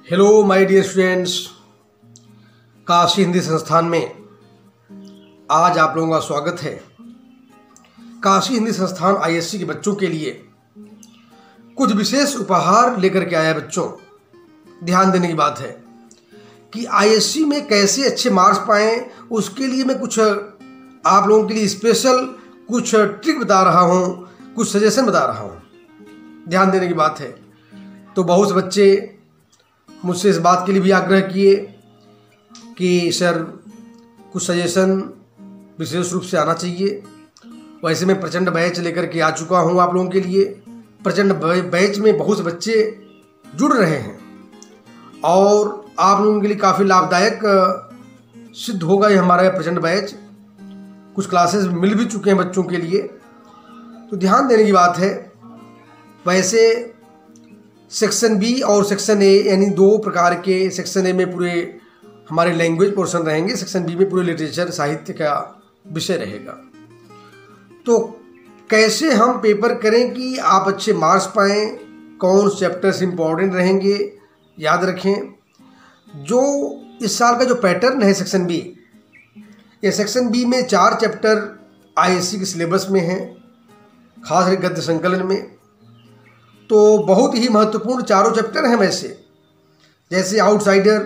Hello my dear students, Kashi Hindi Sansthan में आज आप लोगों का स्वागत है। काशी हिंदी संस्थान आईएससी के बच्चों के लिए कुछ विशेष उपहार लेकर के आया है। बच्चों, ध्यान देने की बात है कि आईएससी में कैसे अच्छे मार्क्स पाएं, उसके लिए मैं कुछ आप लोगों के लिए स्पेशल कुछ ट्रिक बता रहा हूं, कुछ सजेशन बता रहा हूं। ध्यान देने की बात है। तो बहुत से बच्चे मुझसे इस बात के लिए भी आग्रह किए कि सर कुछ सजेशन विशेष रूप से आना चाहिए। वैसे मैं प्रचंड बैच लेकर के आ चुका हूं आप लोगों के लिए। प्रचंड बैच में बहुत से बच्चे जुड़ रहे हैं और आप लोगों के लिए काफ़ी लाभदायक सिद्ध होगा ये हमारा प्रचंड बैच। कुछ क्लासेस मिल भी चुके हैं बच्चों के लिए, तो ध्यान देने की बात है। वैसे सेक्शन बी और सेक्शन ए यानी दो प्रकार के, सेक्शन ए में पूरे हमारे लैंग्वेज पोर्शन रहेंगे, सेक्शन बी में पूरे लिटरेचर साहित्य का विषय रहेगा। तो कैसे हम पेपर करें कि आप अच्छे मार्क्स पाएँ, कौन चैप्टर्स इंपॉर्टेंट रहेंगे, याद रखें। जो इस साल का जो पैटर्न है सेक्शन बी, ये सेक्शन बी में 4 चैप्टर आईएससी के सिलेबस में हैं, खास करके गद्य संकलन में। तो बहुत ही महत्वपूर्ण 4 चैप्टर हैं वैसे, जैसे आउटसाइडर,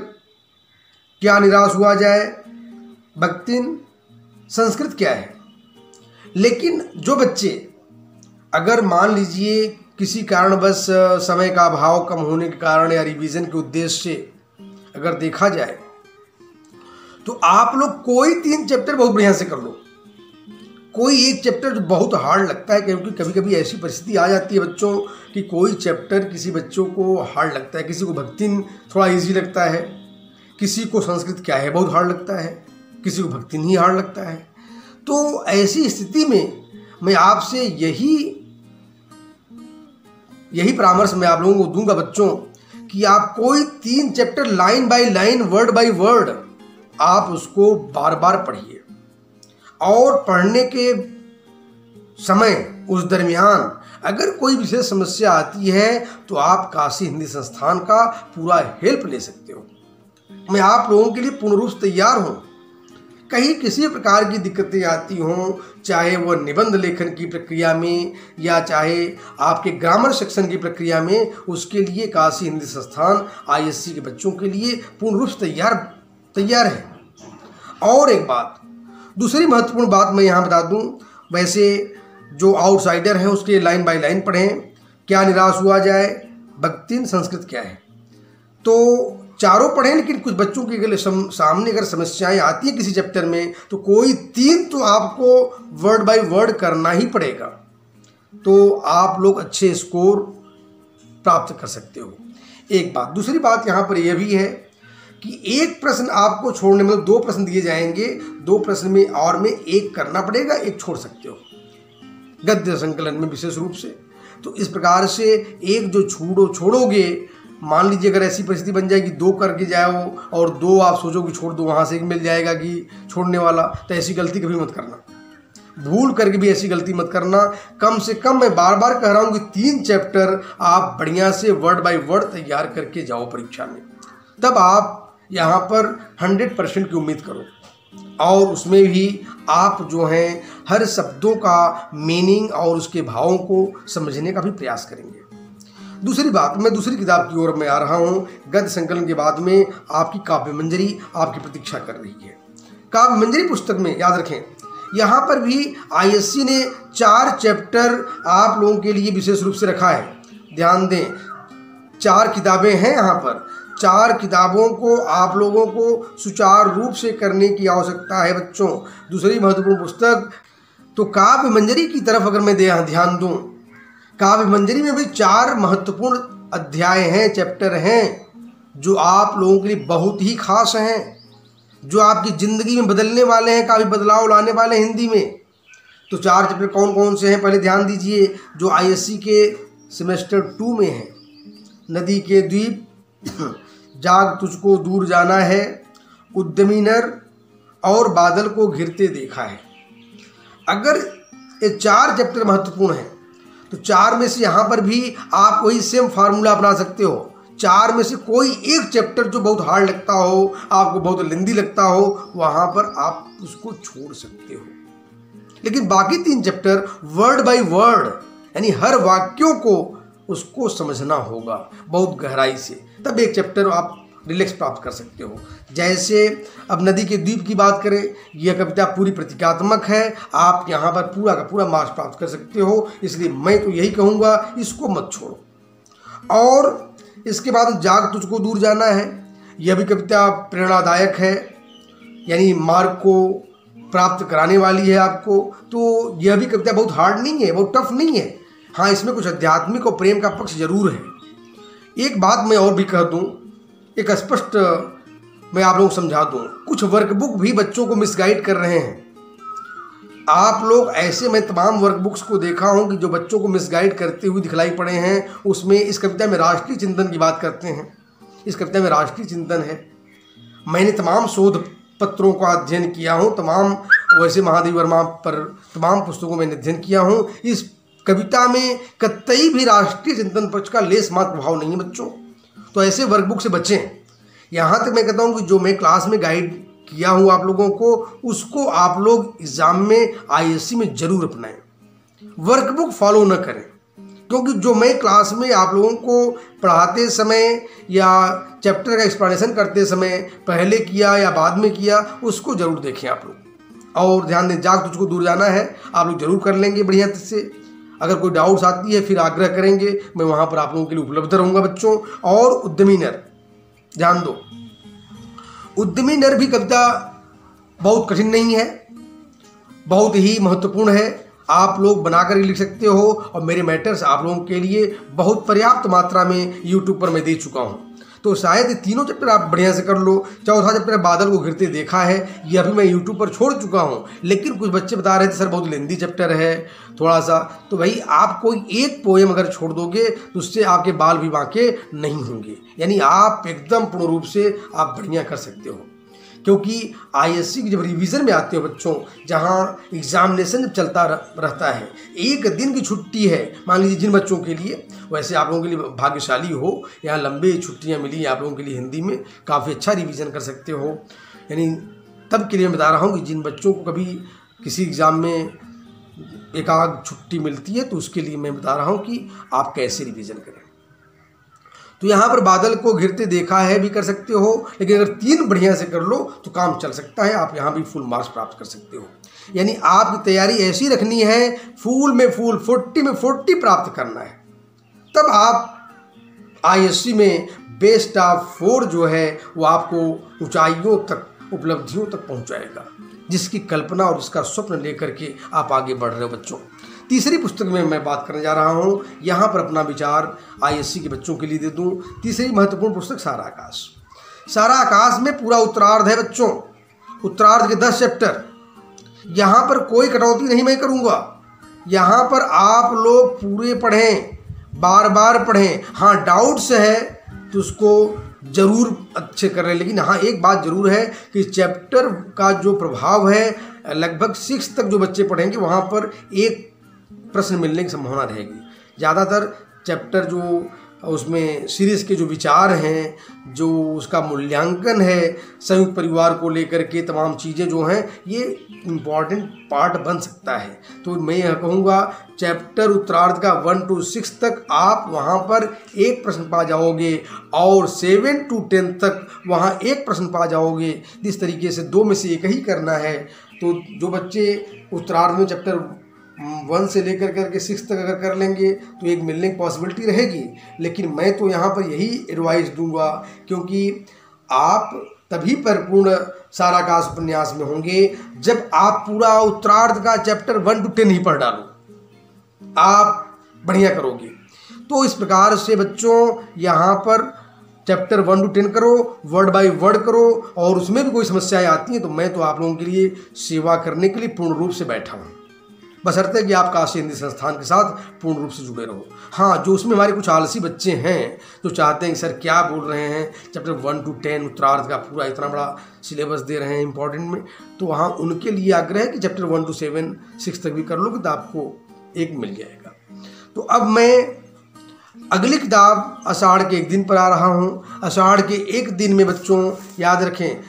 क्या निराश हुआ जाए, भक्तिन, संस्कृत क्या है। लेकिन जो बच्चे अगर मान लीजिए किसी कारणवश समय का अभाव कम होने के कारण या रिवीजन के उद्देश्य से अगर देखा जाए तो आप लोग कोई 3 चैप्टर बहुत बढ़िया से कर लो। कोई एक चैप्टर जो बहुत हार्ड लगता है, क्योंकि कभी कभी ऐसी परिस्थिति आ जाती है बच्चों कि कोई चैप्टर किसी बच्चों को हार्ड लगता है, किसी को भक्तिन थोड़ा इजी लगता है, किसी को संस्कृत क्या है बहुत हार्ड लगता है, किसी को भक्तिन ही हार्ड लगता है। तो ऐसी स्थिति में मैं आपसे यही परामर्श मैं आप लोगों को दूंगा बच्चों कि आप कोई 3 chapter line by line, word by word आप उसको बार बार पढ़िए। और पढ़ने के समय उस दरमियान अगर कोई विशेष समस्या आती है तो आप काशी हिंदी संस्थान का पूरा हेल्प ले सकते हो। मैं आप लोगों के लिए पूर्ण रूप से तैयार हूँ। कहीं किसी प्रकार की दिक्कतें आती हों, चाहे वो निबंध लेखन की प्रक्रिया में या चाहे आपके ग्रामर सेक्शन की प्रक्रिया में, उसके लिए काशी हिंदी संस्थान आईएससी के बच्चों के लिए पूर्ण रूप से तैयार है। और एक बात, दूसरी महत्वपूर्ण बात मैं यहाँ बता दूँ, वैसे जो आउटसाइडर हैं उसके लाइन बाय लाइन पढ़ें। क्या निराश हुआ जाए, भक्तिन, संस्कृत क्या है, तो चारों पढ़ें। लेकिन कुछ बच्चों के सामने अगर समस्याएं आती हैं किसी चैप्टर में तो कोई 3 तो आपको वर्ड बाय वर्ड करना ही पड़ेगा, तो आप लोग अच्छे स्कोर प्राप्त कर सकते हो। एक बात, दूसरी बात यहाँ पर यह भी है कि एक प्रश्न आपको छोड़ने, मतलब 2 प्रश्न दिए जाएंगे, 2 प्रश्न में और में एक करना पड़ेगा, एक छोड़ सकते हो गद्य संकलन में विशेष रूप से। तो इस प्रकार से एक जो छोड़ोगे, मान लीजिए अगर ऐसी परिस्थिति बन जाएगी 2 करके जाओ और 2 आप सोचो कि छोड़ दो, वहाँ से एक मिल जाएगा कि छोड़ने वाला, तो ऐसी गलती कभी मत करना। भूल करके भी ऐसी गलती मत करना। कम से कम मैं बार बार कह रहा हूँ कि 3 चैप्टर आप बढ़िया से वर्ड बाय वर्ड तैयार करके जाओ परीक्षा में, तब आप यहाँ पर 100% की उम्मीद करो। और उसमें भी आप जो हैं हर शब्दों का मीनिंग और उसके भावों को समझने का भी प्रयास करेंगे। दूसरी बात, मैं दूसरी किताब की ओर में आ रहा हूँ। गद्य संकलन के बाद में आपकी काव्य मंजरी आपकी प्रतीक्षा कर रही है। काव्य मंजरी पुस्तक में याद रखें, यहाँ पर भी आईएससी ने 4 चैप्टर आप लोगों के लिए विशेष रूप से रखा है। ध्यान दें, 4 किताबें हैं यहाँ पर। 4 किताबों को आप लोगों को सुचारू रूप से करने की आवश्यकता है बच्चों। दूसरी महत्वपूर्ण पुस्तक तो काव्य मंजरी की तरफ अगर मैं ध्यान दूं, काव्य मंजरी में भी 4 महत्वपूर्ण अध्याय हैं, चैप्टर हैं, जो आप लोगों के लिए बहुत ही खास हैं, जो आपकी ज़िंदगी में बदलने वाले हैं, काफ़ी बदलाव लाने वाले हैं हिंदी में। तो 4 चैप्टर कौन कौन से हैं, पहले ध्यान दीजिए। जो आईएससी के सेमेस्टर 2 में हैं, नदी के द्वीप, जाग तुझको दूर जाना है, उद्यमी नर और बादल को घिरते देखा है। अगर ये 4 चैप्टर महत्वपूर्ण हैं तो 4 में से यहाँ पर भी आप वही सेम फार्मूला अपना सकते हो। चार में से कोई एक चैप्टर जो बहुत हार्ड लगता हो, आपको बहुत लेंदी लगता हो, वहाँ पर आप उसको छोड़ सकते हो। लेकिन बाकी 3 चैप्टर वर्ड बाय वर्ड, यानी हर वाक्यों को उसको समझना होगा बहुत गहराई से, तब एक चैप्टर आप रिलैक्स प्राप्त कर सकते हो। जैसे अब नदी के द्वीप की बात करें, यह कविता पूरी प्रतीकात्मक है, आप यहाँ पर पूरा का पूरा मार्क्स प्राप्त कर सकते हो। इसलिए मैं तो यही कहूँगा, इसको मत छोड़ो। और इसके बाद जाग तुझको दूर जाना है, यह भी कविता प्रेरणादायक है, यानी मार्क को प्राप्त कराने वाली है आपको। तो यह भी कविता बहुत हार्ड नहीं है, बहुत टफ नहीं है। हाँ, इसमें कुछ आध्यात्मिक और प्रेम का पक्ष जरूर है। एक बात मैं और भी कह दूँ, एक स्पष्ट मैं आप लोगों को समझा दूँ, कुछ वर्कबुक भी बच्चों को मिसगाइड कर रहे हैं। आप लोग ऐसे, मैं तमाम वर्कबुक्स को देखा हूँ कि जो बच्चों को मिसगाइड करते हुए दिखलाई पड़े हैं। उसमें इस कविता में राष्ट्रीय चिंतन की बात करते हैं, इस कविता में राष्ट्रीय चिंतन है। मैंने तमाम शोध पत्रों का अध्ययन किया हूँ, तमाम वैसे महादेव वर्मा पर तमाम पुस्तकों में अध्ययन किया हूँ। इस कविता में कतई भी राष्ट्रीय चिंतन पक्ष का लेस मात्र प्रभाव नहीं है बच्चों। तो ऐसे वर्कबुक से बचें। यहाँ तक मैं कहता हूँ कि जो मैं क्लास में गाइड किया हूँ आप लोगों को, उसको आप लोग एग्ज़ाम में आईएससी में ज़रूर अपनाएं। वर्कबुक फॉलो न करें, क्योंकि जो मैं क्लास में आप लोगों को पढ़ाते समय या चैप्टर का एक्सप्लेनेशन करते समय पहले किया या बाद में किया, उसको ज़रूर देखें आप लोग। और ध्यान दें, जाग तुझको दूर जाना है आप लोग ज़रूर कर लेंगे बढ़िया से। अगर कोई डाउट्स आती है फिर आग्रह करेंगे, मैं वहाँ पर आप लोगों के लिए उपलब्ध रहूँगा बच्चों। और उद्यमी नर, ध्यान दो, उद्यमी नर भी कविता बहुत कठिन नहीं है, बहुत ही महत्वपूर्ण है। आप लोग बनाकर लिख सकते हो, और मेरे मैटर्स आप लोगों के लिए बहुत पर्याप्त मात्रा में यूट्यूब पर मैं दे चुका हूँ। तो शायद ये तीनों चैप्टर आप बढ़िया से कर लो। चौथा चैप्टर बादल को घिरते देखा है, ये अभी मैं यूट्यूब पर छोड़ चुका हूँ, लेकिन कुछ बच्चे बता रहे थे सर बहुत लेंदी चैप्टर है थोड़ा सा। तो भाई आप कोई एक पोएम अगर छोड़ दोगे तो उससे आपके बाल भी बांके नहीं होंगे, यानी आप एकदम पूर्ण रूप से आप बढ़िया कर सकते हो। क्योंकि आईएससी की जब रिवीजन में आते हो बच्चों, जहाँ एग्जामिनेशन जब चलता रहता है, एक दिन की छुट्टी है मान लीजिए जिन बच्चों के लिए, वैसे आप लोगों के लिए भाग्यशाली हो, यहाँ लंबे छुट्टियाँ मिली आप लोगों के लिए, हिंदी में काफ़ी अच्छा रिवीजन कर सकते हो। यानी तब के लिए मैं बता रहा हूँ कि जिन बच्चों को कभी किसी एग्ज़ाम में एक आध छुट्टी मिलती है, तो उसके लिए मैं बता रहा हूँ कि आप कैसे रिवीजन करें। तो यहाँ पर बादल को घिरते देखा है भी कर सकते हो, लेकिन अगर 3 बढ़िया से कर लो तो काम चल सकता है, आप यहाँ भी फुल मार्क्स प्राप्त कर सकते हो। यानी आपकी तैयारी ऐसी रखनी है, फुल में फुल, 40 में 40 प्राप्त करना है, तब आप आईएससी में बेस्ट ऑफ 4 जो है वो आपको ऊंचाइयों तक, उपलब्धियों तक पहुँचाएगा, जिसकी कल्पना और जिसका स्वप्न लेकर के आप आगे बढ़ रहे हो बच्चों। तीसरी पुस्तक में मैं बात करने जा रहा हूँ, यहाँ पर अपना विचार आईएससी के बच्चों के लिए दे दूँ। तीसरी महत्वपूर्ण पुस्तक सारा आकाश। सारा आकाश में पूरा उत्तरार्ध है बच्चों, उत्तरार्ध के 10 चैप्टर। यहाँ पर कोई कटौती नहीं मैं करूँगा, यहाँ पर आप लोग पूरे पढ़ें, बार बार पढ़ें। हाँ, डाउट्स है तो उसको ज़रूर अच्छे करें, लेकिन हाँ एक बात ज़रूर है कि चैप्टर का जो प्रभाव है, लगभग 6 तक जो बच्चे पढ़ेंगे वहाँ पर एक प्रश्न मिलने की संभावना रहेगी। ज़्यादातर चैप्टर जो उसमें सीरीज़ के जो विचार हैं, जो उसका मूल्यांकन है, संयुक्त परिवार को लेकर के तमाम चीज़ें जो हैं, ये इम्पॉर्टेंट पार्ट बन सकता है। तो मैं यह कहूँगा चैप्टर उत्तरार्ध का 1 to 6 तक आप वहाँ पर एक प्रश्न पा जाओगे, और 7 to 10 तक वहाँ एक प्रश्न पा जाओगे। इस तरीके से 2 में से एक ही करना है। तो जो बच्चे उत्तरार्ध में चैप्टर 1 से लेकर करके 6 तक अगर कर लेंगे तो एक मिलने की पॉसिबिलिटी रहेगी। लेकिन मैं तो यहाँ पर यही एडवाइस दूंगा, क्योंकि आप तभी परिपूर्ण सारा आकाश उपन्यास में होंगे जब आप पूरा उत्तरार्ध का चैप्टर 1 to 10 ही पढ़ डालो, आप बढ़िया करोगे। तो इस प्रकार से बच्चों यहाँ पर चैप्टर 1 to 10 करो, वर्ड बाय वर्ड करो, और उसमें भी कोई समस्याएं आती हैं तो मैं तो आप लोगों के लिए सेवा करने के लिए पूर्ण रूप से बैठा हूँ, बशर्ते कि आप काशी हिंदी संस्थान के साथ पूर्ण रूप से जुड़े रहो। हाँ, जो उसमें हमारे कुछ आलसी बच्चे हैं जो चाहते हैं कि सर क्या बोल रहे हैं, चैप्टर 1 to 10 उत्तरार्ध का पूरा इतना बड़ा सिलेबस दे रहे हैं इंपॉर्टेंट में, तो वहाँ उनके लिए आग्रह है कि चैप्टर 1 to 6 तक भी कर लो, तो आपको एक मिल जाएगा। तो अब मैं अगली किताब आषाढ़ के एक दिन पर आ रहा हूँ। आषाढ़ के एक दिन में बच्चों याद रखें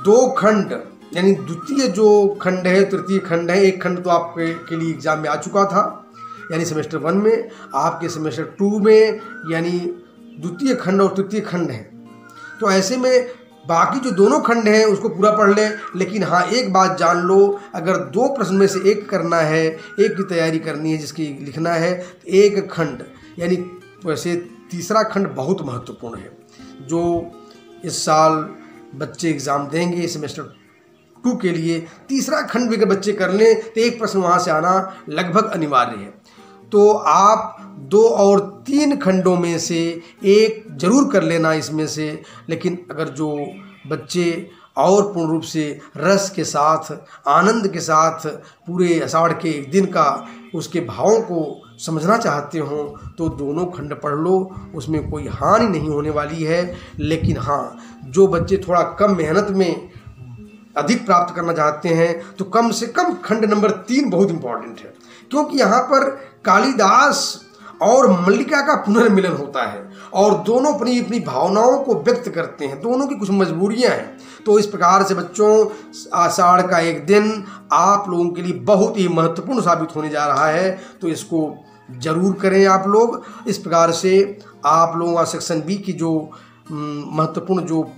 2 खंड, यानी द्वितीय जो खंड है, तृतीय खंड है, एक खंड तो आपके लिए एग्जाम में आ चुका था, यानी सेमेस्टर 1 में, आपके सेमेस्टर 2 में यानी द्वितीय खंड और तृतीय खंड है। तो ऐसे में बाकी जो दोनों खंड हैं उसको पूरा पढ़ लें। लेकिन हाँ, एक बात जान लो, अगर 2 प्रश्न में से एक करना है, एक की तैयारी करनी है, जिसकी लिखना है, तो एक खंड, यानी वैसे तीसरा खंड बहुत महत्वपूर्ण है। जो इस साल बच्चे एग्ज़ाम देंगे सेमेस्टर 2 के लिए, तीसरा खंड भी अगर बच्चे कर लें तो एक प्रश्न वहाँ से आना लगभग अनिवार्य है। तो आप 2 और 3 खंडों में से एक जरूर कर लेना इसमें से। लेकिन अगर जो बच्चे और पूर्ण रूप से रस के साथ, आनंद के साथ पूरे आषाढ़ के एक दिन का उसके भावों को समझना चाहते हो तो दोनों खंड पढ़ लो, उसमें कोई हानि नहीं होने वाली है। लेकिन हाँ, जो बच्चे थोड़ा कम मेहनत में अधिक प्राप्त करना चाहते हैं तो कम से कम खंड नंबर 3 बहुत इंपॉर्टेंट है, क्योंकि यहाँ पर कालिदास और मल्लिका का पुनर्मिलन होता है और दोनों अपनी अपनी भावनाओं को व्यक्त करते हैं, दोनों की कुछ मजबूरियां हैं। तो इस प्रकार से बच्चों आषाढ़ का एक दिन आप लोगों के लिए बहुत ही महत्वपूर्ण साबित होने जा रहा है, तो इसको जरूर करें आप लोग। इस प्रकार से आप लोगों का सेक्शन बी की जो महत्वपूर्ण जो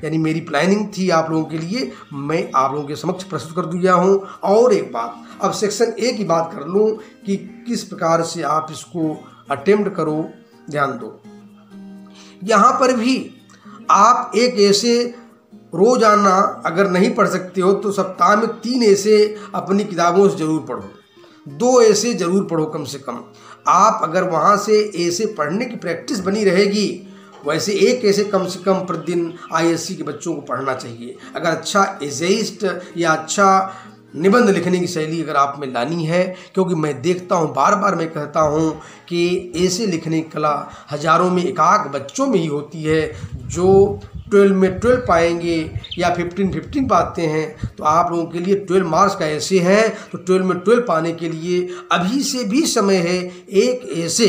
यानी मेरी प्लानिंग थी आप लोगों के लिए, मैं आप लोगों के समक्ष प्रस्तुत कर दिया हूँ। और एक बात, अब सेक्शन ए की बात कर लूँ कि किस प्रकार से आप इसको अटेम्प्ट करो। ध्यान दो, यहाँ पर भी आप एक ऐसे रोजाना अगर नहीं पढ़ सकते हो तो सप्ताह में 3 ऐसे अपनी किताबों से जरूर पढ़ो, 2 ऐसे जरूर पढ़ो कम से कम। आप अगर वहाँ से ऐसे पढ़ने की प्रैक्टिस बनी रहेगी, वैसे एक ऐसे कम से कम प्रतिदिन आईएससी के बच्चों को पढ़ना चाहिए। अगर अच्छा एसेइस्ट या अच्छा निबंध लिखने की शैली अगर आप में लानी है, क्योंकि मैं देखता हूँ, बार बार मैं कहता हूँ कि ऐसे लिखने की कला हजारों में एकाक बच्चों में ही होती है जो 12 में 12 पाएंगे या 15 पाते हैं। तो आप लोगों के लिए 12 मार्क्स का ऐसे है, तो 12 में 12 पाने के लिए अभी से भी समय है। एक ऐसे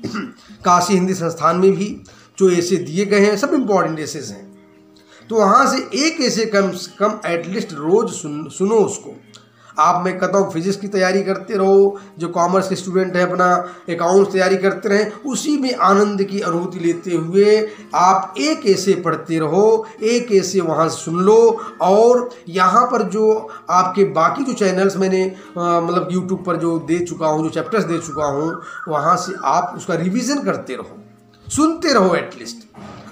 काशी हिंदी संस्थान में भी जो ऐसे दिए गए हैं, सब इम्पॉर्टेंट एसेस हैं, तो वहाँ से एक ऐसे कम से कम एटलीस्ट रोज सुनो उसको। आप, मैं कहता हूँ, फिजिक्स की तैयारी करते रहो, जो कॉमर्स के स्टूडेंट हैं अपना अकाउंट्स तैयारी करते रहें, उसी में आनंद की अनुभूति लेते हुए आप एक ऐसे पढ़ते रहो, एक ऐसे वहाँ से सुन लो। और यहाँ पर जो आपके बाकी जो चैनल्स मैंने मतलब यूट्यूब पर जो दे चुका हूँ, जो चैप्टर्स दे चुका हूँ, वहाँ से आप उसका रिविज़न करते रहो, सुनते रहो। एटलीस्ट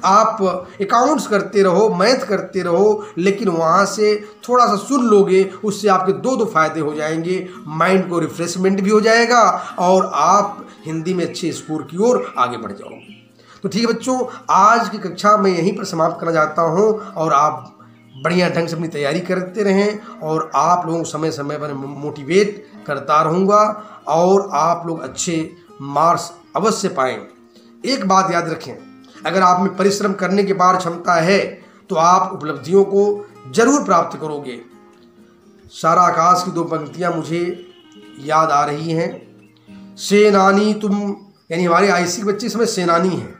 आप अकाउंट्स करते रहो, मैथ करते रहो, लेकिन वहाँ से थोड़ा सा सुन लोगे, उससे आपके 2 फायदे हो जाएंगे। माइंड को रिफ्रेशमेंट भी हो जाएगा और आप हिंदी में अच्छे स्कोर की ओर आगे बढ़ जाओगे। तो ठीक है बच्चों, आज की कक्षा मैं यहीं पर समाप्त करना चाहता हूँ और आप बढ़िया ढंग से अपनी तैयारी करते रहें और आप लोगों को समय समय पर मोटिवेट करता रहूँगा और आप लोग अच्छे मार्क्स अवश्य पाएँ। एक बात याद रखें, अगर आप में परिश्रम करने की बार क्षमता है तो आप उपलब्धियों को जरूर प्राप्त करोगे। सारा आकाश की 2 पंक्तियां मुझे याद आ रही हैं। सेनानी तुम, यानी हमारे आईसी के बच्चे इस समय सेनानी हैं,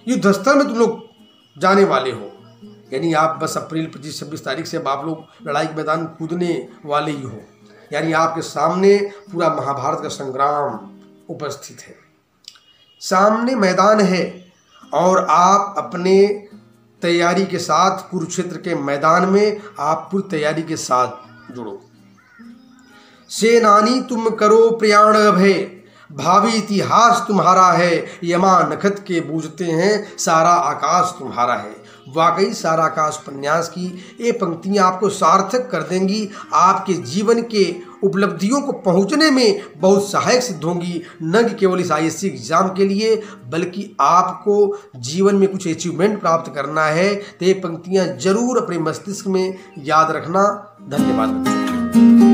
युद्धस्थल में तुम लोग जाने वाले हो, यानी आप बस अप्रैल 25-26 तारीख से अब आप लोग लड़ाई के मैदान कूदने वाले ही हो, यानी आपके सामने पूरा महाभारत का संग्राम उपस्थित है, सामने मैदान है और आप अपने तैयारी के साथ कुरुक्षेत्र के मैदान में आप पूरी तैयारी के साथ जुड़ो। सेनानी तुम करो प्रयाण भय, भावी इतिहास तुम्हारा है, यमा नखत के बूझते हैं, सारा आकाश तुम्हारा है। वाकई सारा आकाश उपन्यास की ये पंक्तियाँ आपको सार्थक कर देंगी, आपके जीवन के उपलब्धियों को पहुंचने में बहुत सहायक सिद्ध होंगी, न कि केवल इस आईएससी एग्जाम के लिए, बल्कि आपको जीवन में कुछ अचीवमेंट प्राप्त करना है तो ये पंक्तियाँ जरूर अपने मस्तिष्क में याद रखना। धन्यवाद।